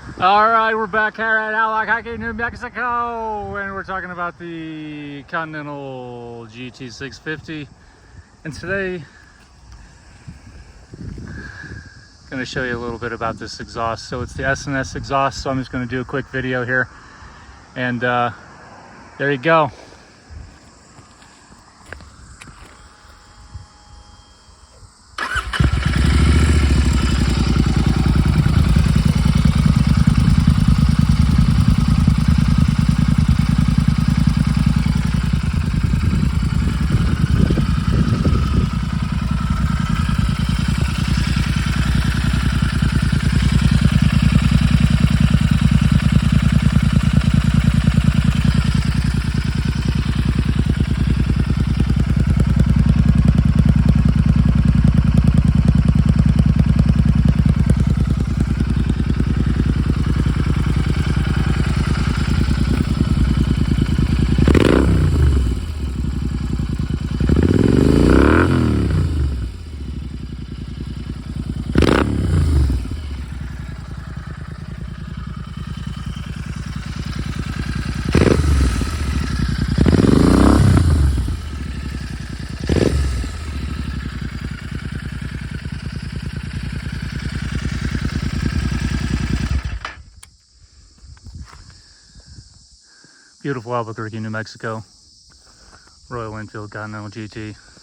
All right, we're back here at Albuquerque, New Mexico, and we're talking about the Continental GT650. And today, I'm going to show you a little bit about this exhaust. So it's the S&s exhaust, so I'm just going to do a quick video here. And there you go. Beautiful Albuquerque, New Mexico. Royal Enfield Continental GT.